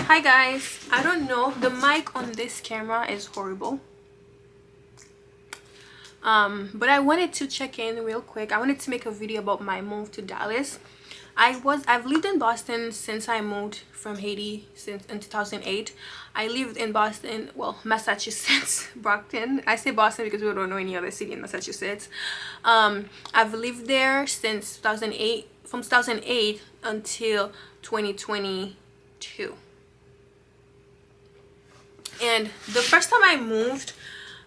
Hi guys, I don't know, the mic on this camera is horrible, but I wanted to check in real quick. I wanted to make a video about my move to Dallas. I've lived in Boston since I moved from Haiti since in 2008. I lived in Boston, well, Massachusetts, Brockton. I say Boston because we don't know any other city in Massachusetts. I've lived there since 2008, from 2008 until 2022. And the first time I moved,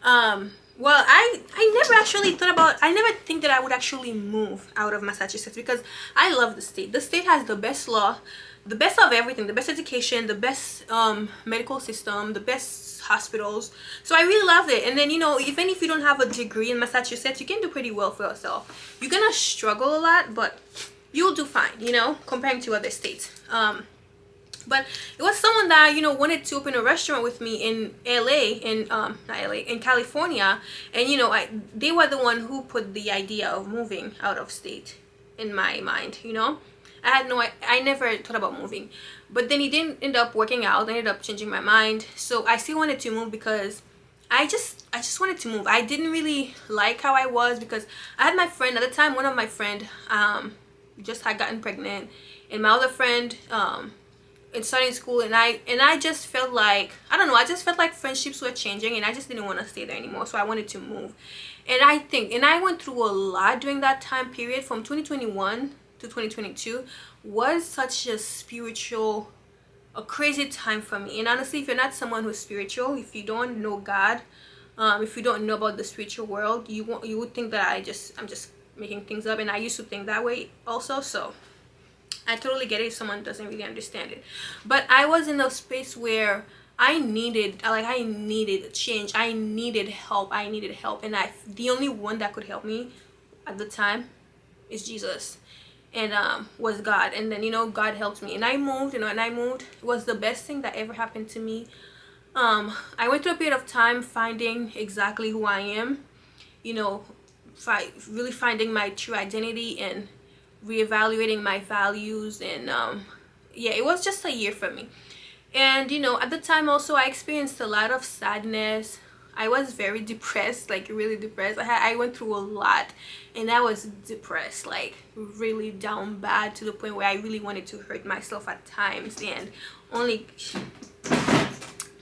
well, I never actually thought about, I never think that I would actually move out of Massachusetts because I love the state. The state has the best law, the best of everything, the best education, the best medical system, the best hospitals. So I really loved it. And then, you know, even if you don't have a degree in Massachusetts, you can do pretty well for yourself. You're gonna struggle a lot, but you'll do fine, you know, comparing to other states. But it was someone that, you know, wanted to open a restaurant with me in LA, not LA, in California. And, you know, they were the one who put the idea of moving out of state in my mind, you know. I never thought about moving. But then it didn't end up working out. I ended up changing my mind. So I still wanted to move because I just wanted to move. I didn't really like how I was because I had my friend at the time. One of my friend just had gotten pregnant, and my other friend in starting school, and I just felt like, I don't know, I just felt like friendships were changing and I just didn't want to stay there anymore. So I wanted to move. And I went through a lot during that time period from 2021 to 2022 was such a spiritual, a crazy time for me. And honestly, if you're not someone who's spiritual, if you don't know God, if you don't know about the spiritual world, you would think that I'm just making things up. And I used to think that way also. So I totally get it if someone doesn't really understand it. But I was in a space where I needed change. I needed help. And the only one that could help me at the time is Jesus, and was God. And then, you know, God helped me, and I moved, you know, and I moved. It was the best thing that ever happened to me. I went through a period of time finding exactly who I am, you know, really finding my true identity and reevaluating my values. And yeah, it was just a year for me. And, you know, at the time also I experienced a lot of sadness. I was very depressed, like really depressed. I went through a lot, and I was depressed, like really down bad, to the point where I really wanted to hurt myself at times. And only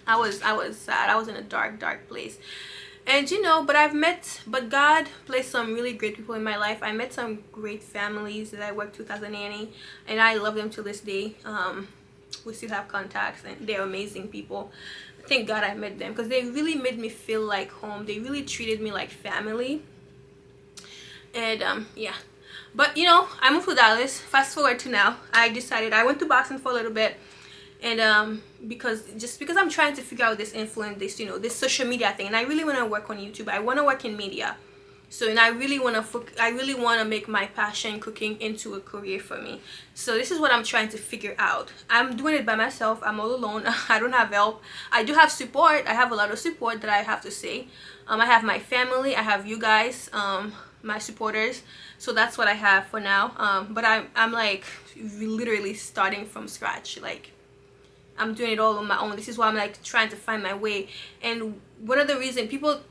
I was sad. I was in a dark place. And, you know, but God placed some really great people in my life. I met some great families that I worked with as a nanny, and I love them to this day. We still have contacts, and they're amazing people. Thank God I met them, because they really made me feel like home. They really treated me like family. And yeah, but, you know, I moved to Dallas. Fast forward to now, I went to Boston for a little bit. And because I'm trying to figure out this influence, this, you know, this social media thing, and I really want to work on YouTube. I want to work in media. So, and I really want to make my passion cooking into a career for me. So this is what I'm trying to figure out. I'm doing it by myself. I'm all alone. I don't have help. I do have support. I have a lot of support, that I have to say. I have my family. I have you guys, my supporters. So that's what I have for now. But I'm like literally starting from scratch. Like, I'm doing it all on my own. This is why I'm like trying to find my way. And one of the reasons people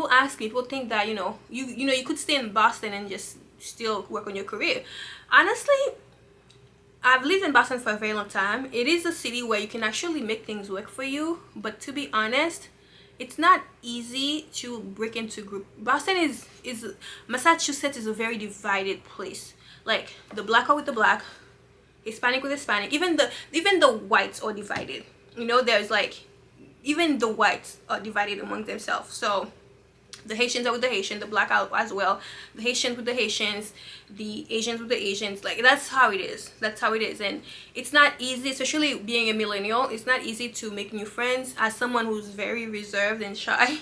ask me, people think that, you know, you could stay in Boston and just still work on your career. Honestly, I've lived in Boston for a very long time. It is a city where you can actually make things work for you. But to be honest, it's not easy to break into group. Boston Massachusetts is a very divided place. Like, the black are with the black, Hispanic with Hispanic, even the whites are divided. You know, there's like, even the whites are divided among themselves. So the Haitians are with the Haitians, the black out as well, the Haitians with the Haitians, the Asians with the Asians. Like, that's how it is. And it's not easy, especially being a millennial. It's not easy to make new friends. As someone who's very reserved and shy,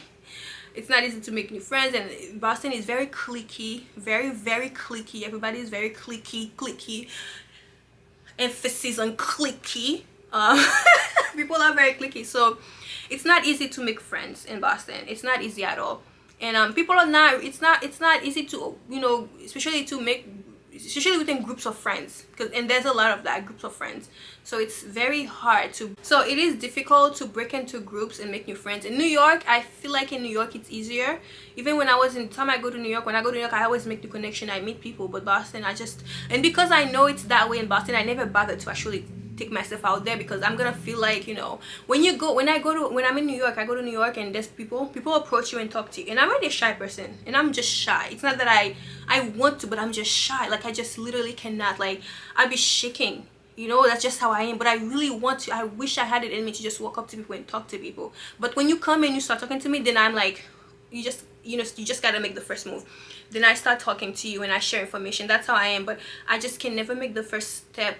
it's not easy to make new friends. And Boston is very cliquey, very cliquey. Everybody is very cliquey. Emphasis on cliquey. People are very cliquey, so it's not easy to make friends in Boston. It's not easy at all. And people are not, it's not easy to, you know, especially to make especially within groups of friends, because and there's a lot of that, groups of friends. So it's very hard to, so it is difficult to break into groups and make new friends. In New York, I feel like in New York it's easier. Even when I was in time I go to New York, when I go to New York, I always make the connection, I meet people. But Boston, I just, and because I know it's that way in Boston, I never bother to actually take myself out there, because I'm gonna feel like, you know, when I'm in New York, I go to New York and there's people approach you and talk to you, and I'm already a shy person, and I'm just shy. It's not that I want to, but I'm just shy. Like I just literally cannot, like I'd be shaking, you know. That's just how I am. But I really want to, I wish I had it in me to just walk up to people and talk to people. But when you come and you start talking to me, then I'm like, you just, you know, you just gotta make the first move. Then I start talking to you and I share information. That's how I am. But I just can never make the first step,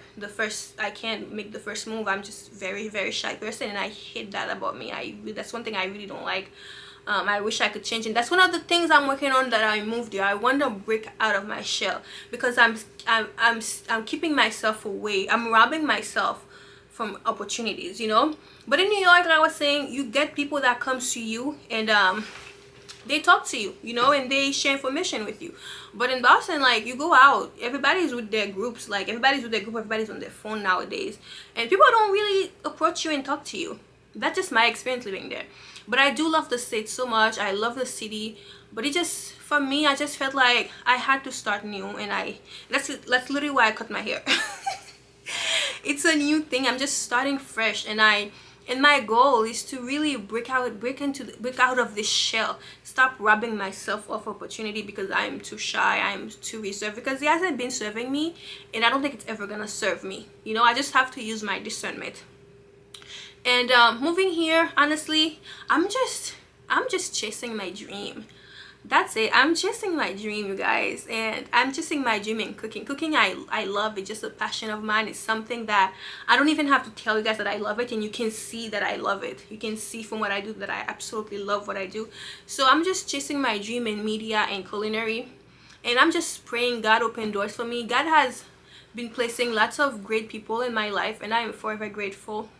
I can't make the first move. I'm just very, very shy person, and I hate that about me. That's one thing I really don't like. I wish I could change, and that's one of the things I'm working on, that I moved here. I want to break out of my shell, because I'm keeping myself away. I'm robbing myself from opportunities, you know. But in New York, like I was saying, you get people that comes to you and they talk to you, you know, and they share information with you. But in Boston, like, you go out, everybody's with their groups, like everybody's with their group, everybody's on their phone nowadays, and people don't really approach you and talk to you. That's just my experience living there. But I do love the state so much. I love the city, but it just, for me, I just felt like I had to start new, and that's literally why I cut my hair. It's a new thing. I'm just starting fresh, and my goal is to really break out of this shell, stop robbing myself of opportunity because I'm too shy, I'm too reserved, because it hasn't been serving me, and I don't think it's ever gonna serve me, you know. I just have to use my discernment. And moving here, honestly, I'm just chasing my dream. That's it. I'm chasing my dream, you guys, and I'm chasing my dream in cooking. I love it. Just a passion of mine. It's something that I don't even have to tell you guys that I love it, and you can see that I love it. You can see from what I do that I absolutely love what I do. So I'm just chasing my dream in media and culinary, and I'm just praying God open doors for me. God has been placing lots of great people in my life, and I am forever grateful.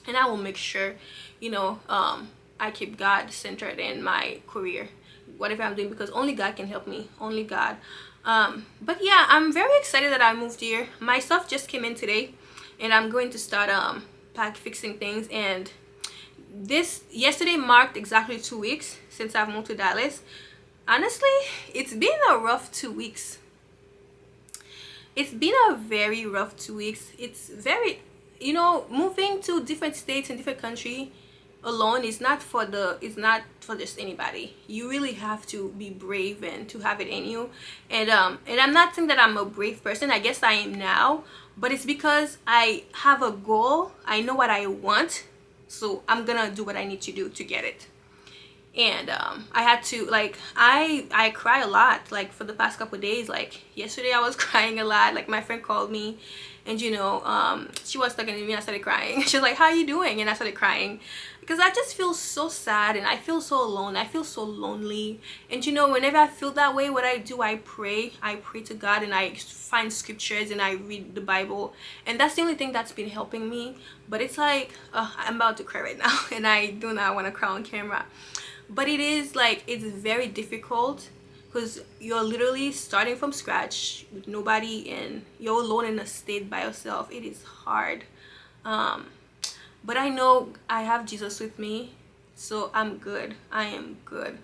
And I will make sure, you know, I keep God centered in my career, whatever I'm doing, because only God can help me, only God. But yeah, I'm very excited that I moved here. My stuff just came in today, and I'm going to start fixing things. And yesterday marked exactly 2 weeks since I've moved to Dallas. Honestly, it's been a rough 2 weeks. It's been a very rough 2 weeks. It's very, you know, moving to different states and different country alone is not for just anybody. You really have to be brave and to have it in you. And I'm not saying that I'm a brave person. I guess I am now, but it's because I have a goal. I know what I want, so I'm gonna do what I need to do to get it. And I had to, like, I cry a lot, like, for the past couple of days. Like yesterday I was crying a lot. Like, my friend called me, and you know, she was talking to me, I started crying. She was like, how are you doing? And I started crying, because I just feel so sad, and I feel so alone. I feel so lonely. And you know, whenever I feel that way, what I do, I pray to God, and I find scriptures, and I read the Bible, and that's the only thing that's been helping me. But it's like, I'm about to cry right now, and I do not want to cry on camera. But it is like, it's very difficult, because you're literally starting from scratch with nobody, and you're alone in a state by yourself. It is hard, but I know I have Jesus with me, so I'm good. I am good.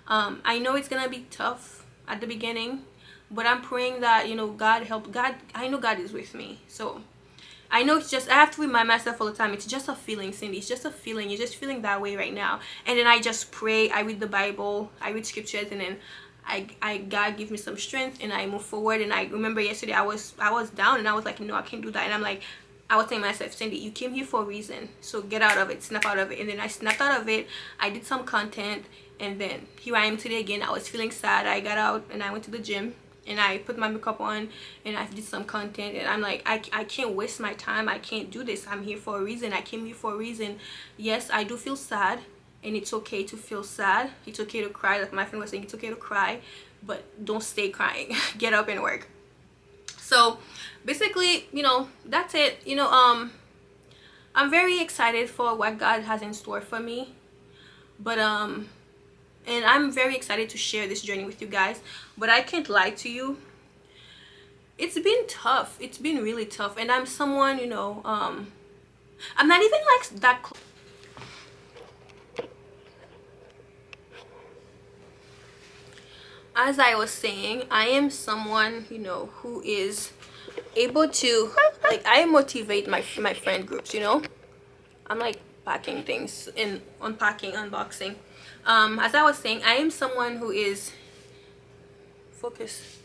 I know it's gonna be tough at the beginning, but I'm praying that, you know, God help. God, I know God is with me. So I know it's just, I have to remind myself all the time, it's just a feeling, Cindy. It's just a feeling. You're just feeling that way right now. And then I just pray, I read the Bible, I read scriptures, and then God give me some strength, and I move forward. And I remember yesterday I was down, and I was like, no, I can't do that. And I'm like, I was telling myself, Cindy, you came here for a reason, so get out of it, snap out of it. And then I snapped out of it. I did some content, and then here I am today again. I was feeling sad. I got out and I went to the gym, and I put my makeup on, and I did some content, and I'm like, I can't waste my time. I can't do this. I'm here for a reason. I came here for a reason. Yes, I do feel sad, and it's okay to feel sad. It's okay to cry. Like my friend was saying, it's okay to cry, but don't stay crying. Get up and work. So basically, you know, that's it. You know, I'm very excited for what God has in store for me, but and I'm very excited to share this journey with you guys. But I can't lie to you, it's been tough. It's been really tough, and I'm someone, you know, I'm not even like that as I was saying, I am someone, you know, who is able to, like, I motivate my friend groups, you know. I'm like packing things and unpacking, unboxing. As I was saying, I am someone who is focus.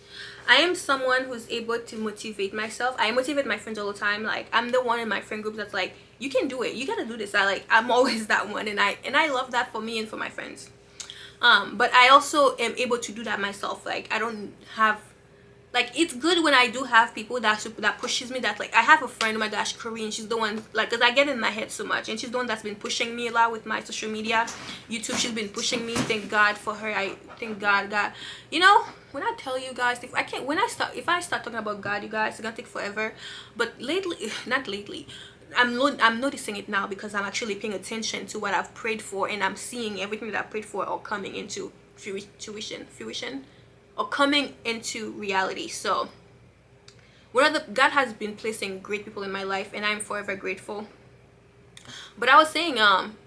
I am someone who's able to motivate myself. I motivate my friends all the time. Like, I'm the one in my friend group that's like, you can do it, you gotta do this. I'm always that one, and I love that for me and for my friends. But I also am able to do that myself. Like, I don't have, like, it's good when I do have people that pushes me. That, like, I have a friend, oh my gosh, Corinne, she's the one, like, because I get in my head so much, and she's the one that's been pushing me a lot with my social media, YouTube. She's been pushing me. Thank God for her. I thank God. You know, when I tell you guys, if I start talking about God, you guys, it's gonna take forever. But lately, not lately, I'm noticing it now, because I'm actually paying attention to what I've prayed for, and I'm seeing everything that I prayed for all coming into fruition, or coming into reality. So God has been placing great people in my life, and I'm forever grateful. But I was saying,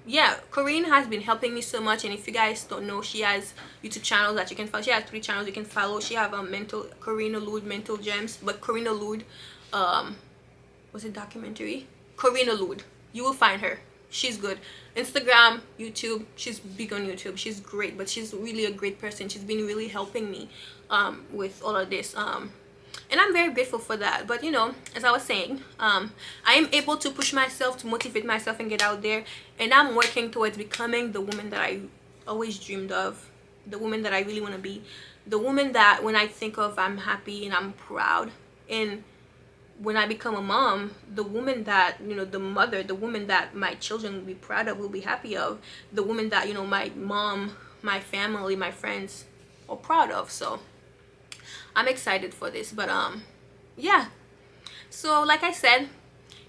yeah, Corinne has been helping me so much. And if you guys don't know, she has YouTube channels that you can follow. She has 3 channels you can follow. She have a mental Corinne Lude Mental Gems, but Corinne Lude, was it documentary? Corinne Lude, you will find her. She's good. Instagram, YouTube, she's big on YouTube. She's great, but she's really a great person. She's been really helping me with all of this, and I'm very grateful for that. But, you know, as I was saying, I am able to push myself, to motivate myself and get out there, and I'm working towards becoming the woman that I always dreamed of, the woman that I really want to be, the woman that when I think of, I'm happy and I'm proud. And when I become a mom, the woman that, you know, the mother, the woman that my children will be proud of, will be happy of, the woman that, you know, my mom, my family, my friends are proud of. So I'm excited for this. But yeah, so like I said,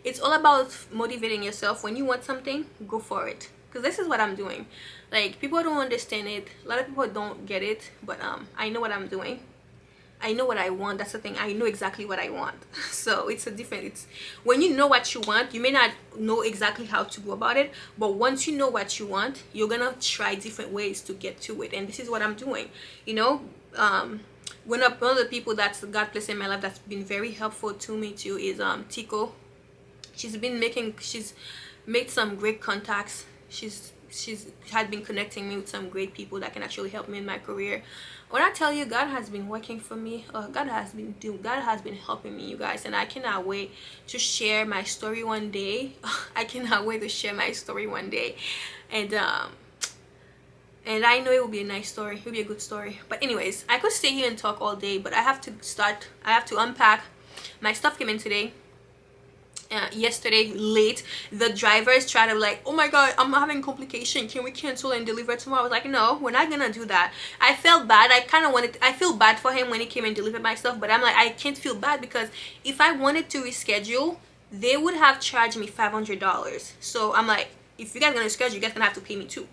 it's all about motivating yourself. When you want something, go for it, because this is what I'm doing. Like, people don't understand it, a lot of people don't get it, but I know what I'm doing. I know what I want. That's the thing. I know exactly what I want. So it's when you know what you want, you may not know exactly how to go about it, but once you know what you want, you're gonna try different ways to get to it. And this is what I'm doing, you know. One of the people that's God placed in my life that's been very helpful to me too is Tico. She's made some great contacts. She's had been connecting me with some great people that can actually help me in my career. When I tell you, God has been working for me, God has been helping me, you guys, and I cannot wait to share my story one day. I cannot wait to share my story one day. And I know it will be a nice story. It will be a good story. But anyways, I could stay here and talk all day, but I have to unpack. My stuff came in today. Yesterday late. The drivers tried to, like, oh my god, I'm having complication, can we cancel and deliver tomorrow? I was like, no, we're not gonna do that. I felt bad. I feel bad for him when he came and delivered my stuff, but I'm like, I can't feel bad, because if I wanted to reschedule, they would have charged me $500. So I'm like, if you guys are gonna schedule, you guys gonna have to pay me too.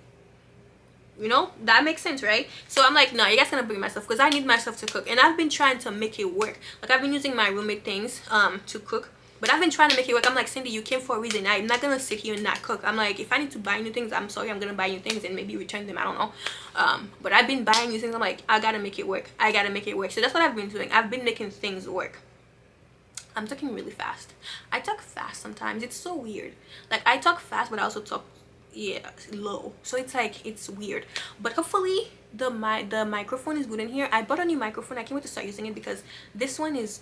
You know, that makes sense, right? So I'm like, no, you guys gonna bring my stuff, because I need myself to cook, and I've been trying to make it work. Like, I've been using my roommate things to cook, but I've been trying to make it work. I'm like, Cindy, you came for a reason. I'm not gonna sit here and not cook. I'm like, if I need to buy new things, I'm sorry, I'm gonna buy new things and maybe return them, I don't know. But I've been buying new things. I'm like, I gotta make it work. I gotta make it work. So that's what I've been doing. I've been making things work. I'm talking really fast. I talk fast sometimes. It's so weird. Like, I talk fast, but I also talk, yeah, low. So it's like, it's weird. But hopefully the microphone is good in here. I bought a new microphone. I can't wait to start using it, because this one is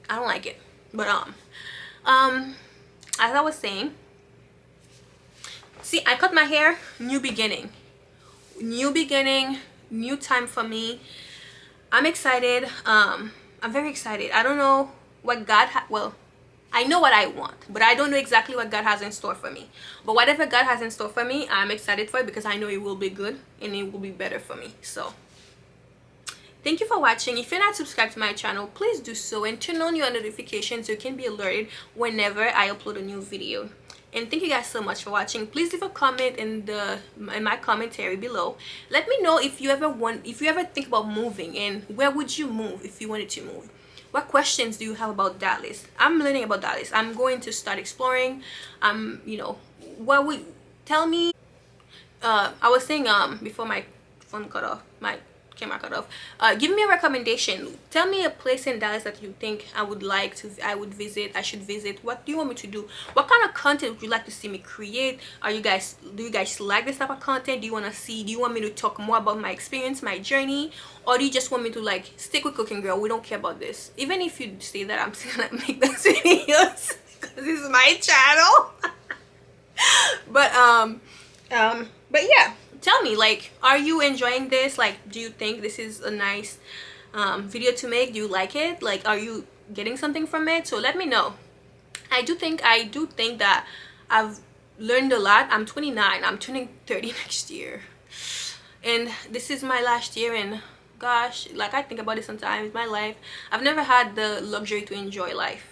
I don't like it. But as I was saying, see, I cut my hair. New beginning, new time for me. I'm excited. I'm very excited. I don't know what well, I know what I want, but I don't know exactly what God has in store for me. But whatever God has in store for me, I'm excited for it, because I know it will be good and it will be better for me. So thank you for watching. If you're not subscribed to my channel, please do so, and turn on your notifications so you can be alerted whenever I upload a new video. And thank you guys so much for watching. Please leave a comment in my commentary below. Let me know if you ever think about moving, and where would you move if you wanted to move. what questions do you have about Dallas? I'm learning about Dallas. I'm going to start exploring. You know, what would tell me. I was saying before my phone cut off, my camera cut off. Give me a recommendation. Tell me a place in Dallas that you think I would visit, I should visit. What do you want me to do? What kind of content would you like to see me create? Do you guys like this type of content? Do you want me to talk more about my experience, my journey? Or do you just want me to like stick with cooking, girl? We don't care about this. Even if you say that, I'm still gonna make those videos because this is my channel. But yeah, tell me, like, are you enjoying this? Like, do you think this is a nice video to make? Do you like it? Like, are you getting something from it? So let me know. I do think that I've learned a lot. I'm 29. I'm turning 30 next year, and this is my last year. And gosh, like, I think about it sometimes. My life, I've never had the luxury to enjoy life.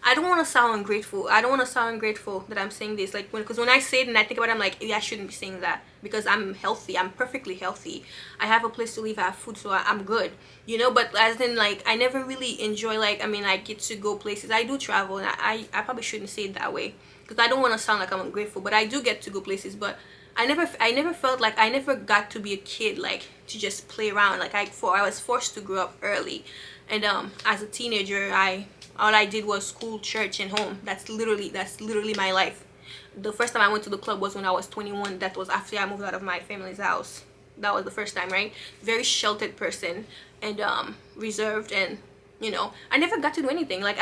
I don't want to sound ungrateful. I don't want to sound ungrateful that I'm saying this. Like, because when I say it and I think about it, I'm like, yeah, I shouldn't be saying that because I'm healthy. I'm perfectly healthy. I have a place to live. I have food, so I'm good. You know, but as in, like, I never really enjoy, like, I mean, I get to go places. I do travel, and I probably shouldn't say it that way because I don't want to sound like I'm ungrateful, but I do get to go places. But I never felt like I never got to be a kid, like, to just play around. Like, I was forced to grow up early. And as a teenager, all I did was school, church, and home. That's literally my life. The first time I went to the club was when I was 21. That was after I moved out of my family's house. That was the first time, right? Very sheltered person, and reserved, and you know, I never got to do anything. Like,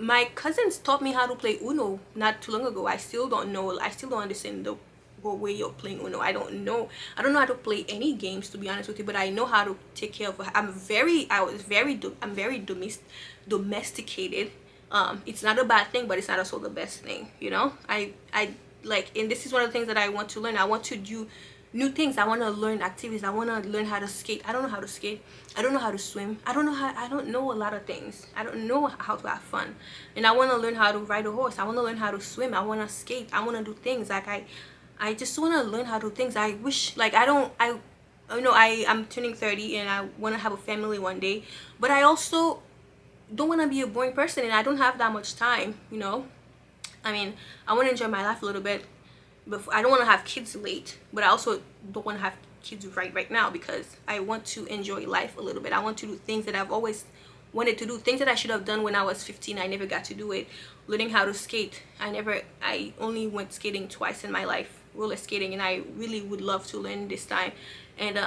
my cousins taught me how to play Uno not too long ago. I still don't know. I still don't understand the way you're playing Uno. I don't know how to play any games, to be honest with you, but I know how to take care of. I'm very domesticated. It's not a bad thing, but it's not also the best thing, you know. I like, and this is one of the things that I want to learn. I want to do new things. I want to learn activities. I want to learn how to skate. I don't know how to skate. I don't know how to swim. I don't know a lot of things. I don't know how to have fun. And I want to learn how to ride a horse. I want to learn how to swim. I want to skate. I want to do things. Like, I just want to learn how to do things. I wish, like, I'm turning 30 and I want to have a family one day, but I also don't want to be a boring person, and I don't have that much time, you know. I mean, I want to enjoy my life a little bit, but I don't want to have kids late, but I also don't want to have kids right now because I want to enjoy life a little bit. I want to do things that I've always wanted to do, things that I should have done when I was 15. I never got to do it. Learning how to skate. I only went skating twice in my life, roller skating, and I really would love to learn this time. And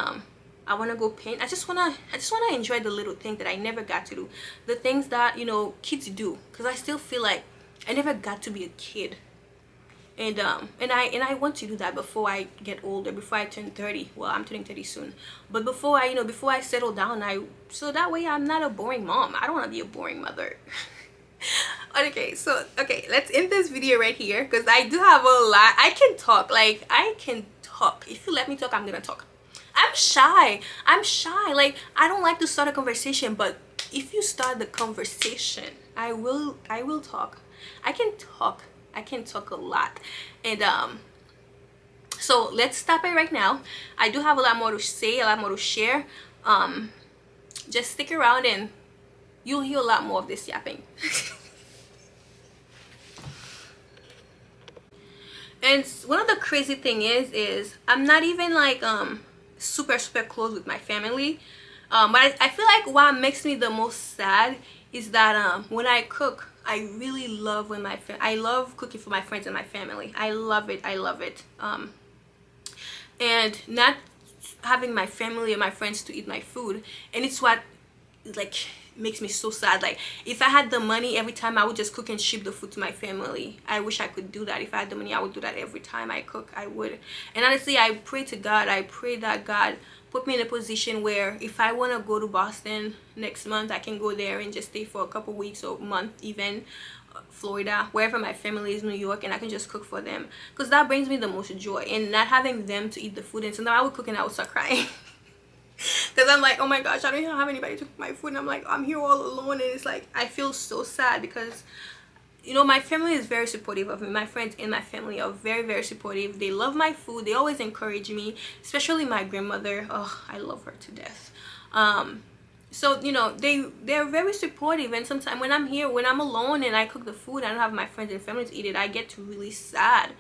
I want to go paint. I just want to enjoy the little things that I never got to do, the things that, you know, kids do, because I still feel like I never got to be a kid. And I want to do that before I get older, before I turn 30. Well, I'm turning 30 soon, but before I settle down, so that way I'm not a boring mom. I don't want to be a boring mother. Okay, let's end this video right here because I do have a lot. I can talk. If you let me talk, I'm gonna talk. I'm shy. Like, I don't like to start a conversation, but if you start the conversation, I will talk. I can talk a lot. And so let's stop it right now. I do have a lot more to say, a lot more to share. Just stick around and you'll hear a lot more of this yapping. And one of the crazy thing is I'm not even like super close with my family, but I feel like what makes me the most sad is that when I cook, I really love I love cooking for my friends and my family. I love it. And not having my family or my friends to eat my food, and it's what, like, makes me so sad. Like, if I had the money, every time I would just cook and ship the food to my family. I wish I could do that. If I had the money, I would do that every time I cook. I would. And honestly, I pray to God. I pray that God put me in a position where if I want to go to Boston next month, I can go there and just stay for a couple weeks or a month, even Florida, wherever my family is, New York, and I can just cook for them, because that brings me the most joy. And not having them to eat the food, and sometimes I would cook and I would start crying. Because I'm like, oh my gosh, I don't even have anybody to cook my food, and I'm like, I'm here all alone. And it's like, I feel so sad because, you know, my family is very supportive of me. My friends and my family are very, very supportive. They love my food. They always encourage me, especially my grandmother. Oh, I love her to death. So you know, they're very supportive. And sometimes when I'm here, when I'm alone and I cook the food, I don't have my friends and family to eat it, I get really sad,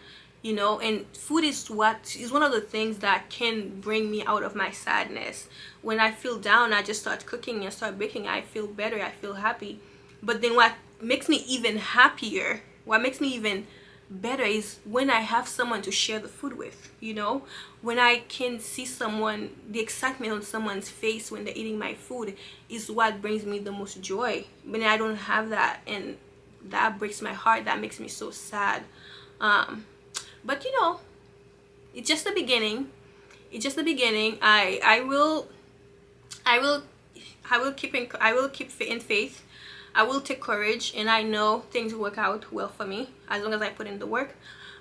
you know. And food is what is one of the things that can bring me out of my sadness. When I feel down, I just start cooking and start baking. I feel better, I feel happy. But then what makes me even happier, what makes me even better, is when I have someone to share the food with, you know. When I can see someone, the excitement on someone's face when they're eating my food is what brings me the most joy. When I don't have that, and that breaks my heart, that makes me so sad. But you know, it's just the beginning. It's just the beginning. I will I will keep in faith. I will take courage, and I know things will work out well for me as long as I put in the work.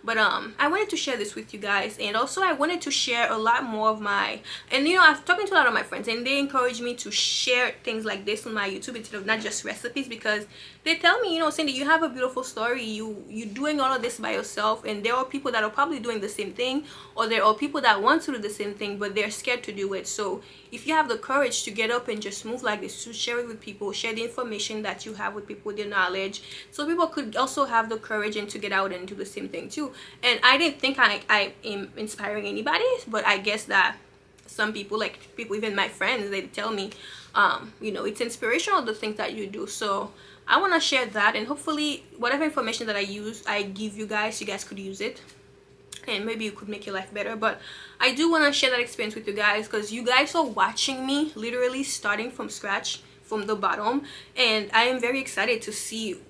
But I wanted to share this with you guys, and also I wanted to share a lot more of my, and you know, I've talking to a lot of my friends, and they encourage me to share things like this on my YouTube instead of not just recipes, because they tell me, you know, Cindy, you have a beautiful story, you doing all of this by yourself, and there are people that are probably doing the same thing, or there are people that want to do the same thing but they're scared to do it. So if you have the courage to get up and just move like this, to share it with people, share the information that you have with people, with your knowledge, so people could also have the courage and to get out and do the same thing too. And I didn't think I am inspiring anybody, but I guess that some people, like people, even my friends, they tell me, you know, it's inspirational, the things that you do. So I want to share that, and hopefully whatever information that I give you guys could use it, and maybe it could make your life better. But I do want to share that experience with you guys, because you guys are watching me literally starting from scratch, from the bottom, and I am very excited to see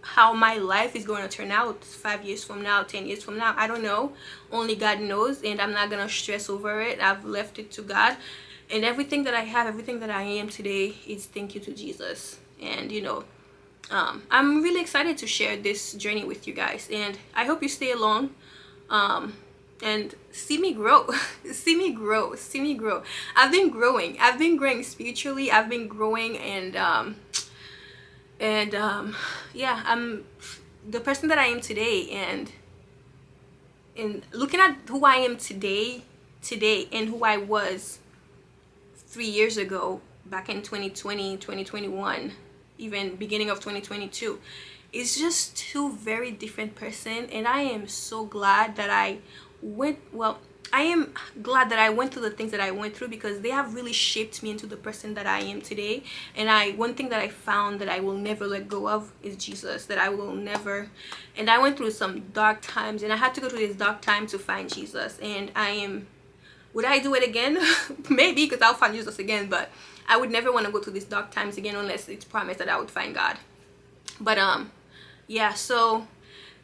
how my life is going to turn out 5 years from now, 10 years from now. I don't know, only God knows, and I'm not gonna stress over it. I've left it to God, and everything that I have, everything that I am today, is thank you to Jesus. And you know, I'm really excited to share this journey with you guys, and I hope you stay along, and see me grow. See me grow, see me grow. I've been growing spiritually. I've been growing, and yeah, I'm the person that I am today. And looking at who I am today, and who I was 3 years ago, back in 2020, 2021, even beginning of 2022, it's just two very different person. And I am so glad that I am glad that I went through the things that I went through, because they have really shaped me into the person that I am today. And one thing that I found that I will never let go of is Jesus. That I will never. And I went through some dark times, and I had to go through this dark time to find Jesus. And would I do it again? Maybe, because I'll find Jesus again, but I would never want to go through these dark times again unless it's promised that I would find God. But yeah, so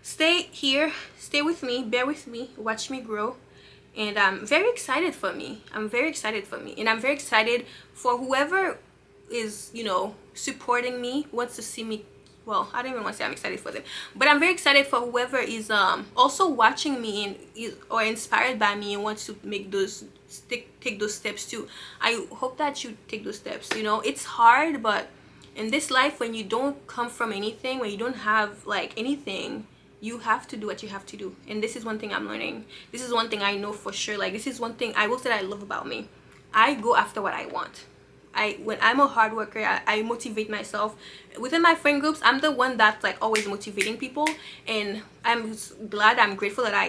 stay here, stay with me, bear with me, watch me grow. And I'm very excited for me. And I'm very excited for whoever is, you know, supporting me, wants to see me. Well, I don't even want to say I'm excited for them, but I'm very excited for whoever is also watching me and or inspired by me and wants to make take those steps too. I hope that you take those steps. You know, it's hard, but in this life, when you don't come from anything, when you don't have like anything, you have to do what you have to do. And this is one thing I'm learning. This is one thing I know for sure. Like, this is one thing I will say that I love about me. I go after what I want. When I'm a hard worker, I motivate myself. Within my friend groups, I'm the one that's like always motivating people, and I'm grateful that I